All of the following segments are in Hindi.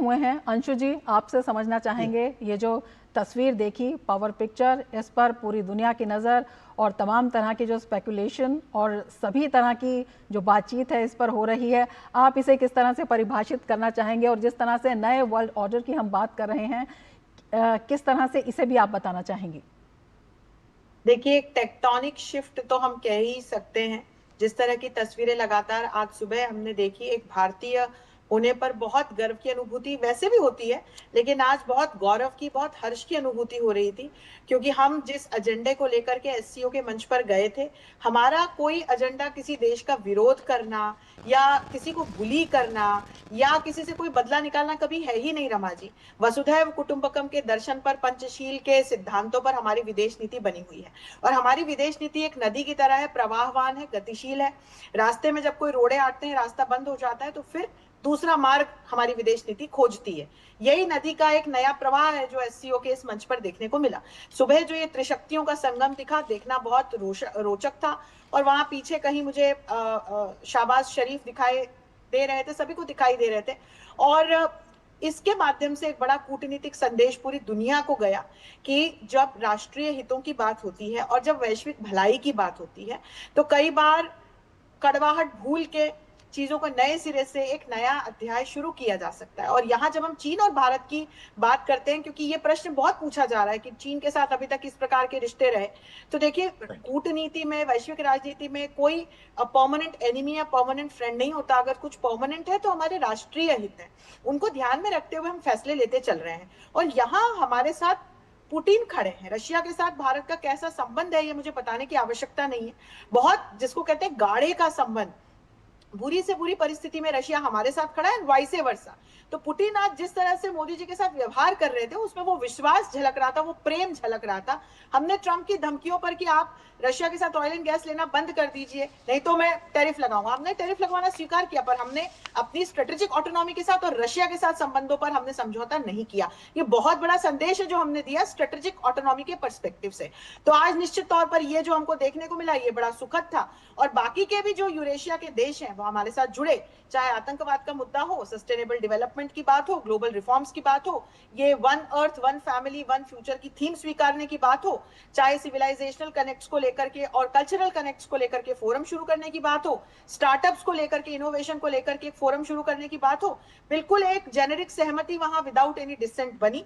हुए हैं। अंशु जी, आपसे समझना चाहेंगे, ये जो तस्वीर देखी पावर पिक्चर, इस पर पूरी दुनिया की नज़र और तमाम तरह की जो स्पेकुलेशन और सभी तरह की जो बातचीत है इस पर हो रही है, आप इसे किस तरह से परिभाषित करना चाहेंगे? और जिस तरह से नए वर्ल्ड ऑर्डर की हम बात कर रहे हैं, किस तरह से इसे भी आप बताना चाहेंगी? देखिए, एक टेक्टोनिक शिफ्ट तो हम कह ही सकते हैं। जिस तरह की तस्वीरें लगातार आज सुबह हमने देखी, एक भारतीय होने पर बहुत गर्व की अनुभूति वैसे भी होती है, लेकिन आज बहुत गौरव की, बहुत हर्ष की अनुभूति हो रही थी, क्योंकि हम जिस एजेंडे को लेकर के एससीओ के मंच पर गए थे, हमारा कोई एजेंडा किसी देश का विरोध करना या किसी को बुली करना या किसी से कोई बदला निकालना कभी है ही नहीं। रमा जी, वसुधैव कुटुंबकम के दर्शन पर, पंचशील के सिद्धांतों पर हमारी विदेश नीति बनी हुई है। और हमारी विदेश नीति एक नदी की तरह है, प्रवाहवान है, गतिशील है। रास्ते में जब कोई रोड़े आते हैं, रास्ता बंद हो जाता है, तो फिर दूसरा मार्ग हमारी विदेश नीति खोजती है। यही नदी का एक नया प्रवाह है जो एससीओ के इस मंच पर देखने को मिला। सुबह जो ये त्रिशक्तियों का संगम दिखा, देखना बहुत रोचक था। और वहां पीछे कहीं मुझे शाहबाज शरीफ दिखाई दे रहे थे, सभी को दिखाई दे रहे थे। और इसके माध्यम से एक बड़ा कूटनीतिक संदेश पूरी दुनिया को गया कि जब राष्ट्रीय हितों की बात होती है और जब वैश्विक भलाई की बात होती है, तो कई बार कड़वाहट भूल के चीजों को नए सिरे से एक नया अध्याय शुरू किया जा सकता है। और यहाँ जब हम चीन और भारत की बात करते हैं, क्योंकि ये प्रश्न बहुत पूछा जा रहा है कि चीन के साथ अभी तक किस प्रकार के रिश्ते रहे, तो देखिए, कूटनीति में, वैश्विक राजनीति में कोई परमानेंट एनिमी या परमानेंट फ्रेंड नहीं होता। अगर कुछ परमानेंट है तो हमारे राष्ट्रीय हित है, उनको ध्यान में रखते हुए हम फैसले लेते चल रहे हैं। और यहाँ हमारे साथ पुतिन खड़े हैं। रशिया के साथ भारत का कैसा संबंध है ये मुझे बताने की आवश्यकता नहीं है। बहुत, जिसको कहते हैं गाढ़े का संबंध, बुरी से बुरी परिस्थिति में रशिया हमारे साथ खड़ा है, वाइसे वर्सा। तो पुतिन आज जिस तरह से मोदी जी के साथ व्यवहार कर रहे थे, उसमें वो विश्वास झलक रहा था, वो प्रेम झलक रहा था। हमने ट्रंप की धमकियों पर कि आप रशिया के साथ ऑयल एंड गैस लेना बंद कर दीजिए, नहीं तो मैं टैरिफ लगाऊंगा, हमने टैरिफ लगवाना स्वीकार किया, पर हमने अपनी स्ट्रेटेजिक ऑटोनॉमी के साथ और रशिया के साथ संबंधों पर हमने समझौता नहीं किया। ये बहुत बड़ा संदेश है जो हमने दिया स्ट्रेटेजिक ऑटोनॉमी के पर्सपेक्टिव से। तो आज निश्चित तौर पर ये जो हमको देखने को मिला, ये बड़ा सुखद था। और बाकी के भी जो यूरेशिया के देश हैं वो हमारे साथ जुड़े, चाहे आतंकवाद का मुद्दा हो, सस्टेनेबल डेवलपमेंट की बात हो, ग्लोबल रिफॉर्म्स की बात हो, ये one earth one family one future की थीम स्वीकारने की बात हो, चाहे सिविलाइजेशनल कनेक्ट्स को लेकर के और कल्चरल कनेक्ट्स को लेकर के फोरम शुरू करने की बात हो, स्टार्टअप्स को लेकर के, इनोवेशन को लेकर के एक फोरम शुरू करने की बात हो, बिल्कुल एक जेनेरिक सहमति वहां विदाउट एनी डिसेंट बनी।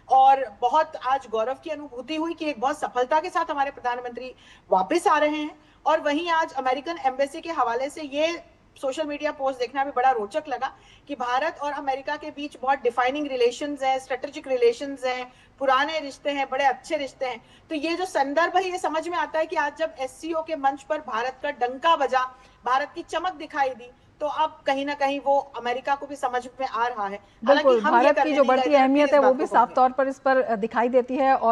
और बहुत आज गौरव की अनुभूति हुई कि एक बहुत सफलता के साथ हमारे प्रधानमंत्री वापस आ रहे हैं। और वहीं आज अमेरिकन एम्बेसी के हवाले से ये सोशल मीडिया पोस्ट देखना भी बड़ा रोचक लगा कि भारत और अमेरिका के बीच बहुत डिफाइनिंग रिलेशंस हैं, स्ट्रेटेजिक रिलेशंस हैं, पुराने रिश्ते हैं, बड़े अच्छे रिश्ते हैं। तो ये जो संदर्भ है, ये समझ में आता है कि आज जब एससीओ के मंच पर भारत का डंका बजा, भारत की चमक दिखाई दी, तो अब कहीं ना कहीं वो अमेरिका को भी समझ में आ रहा है। हालांकि बिल्कुल, हम ये भारत की करने जो नहीं गए बढ़ती थे, अहमियत इस है वो बात भी को साफ कहोगे। तौर पर इस पर दिखाई देती है।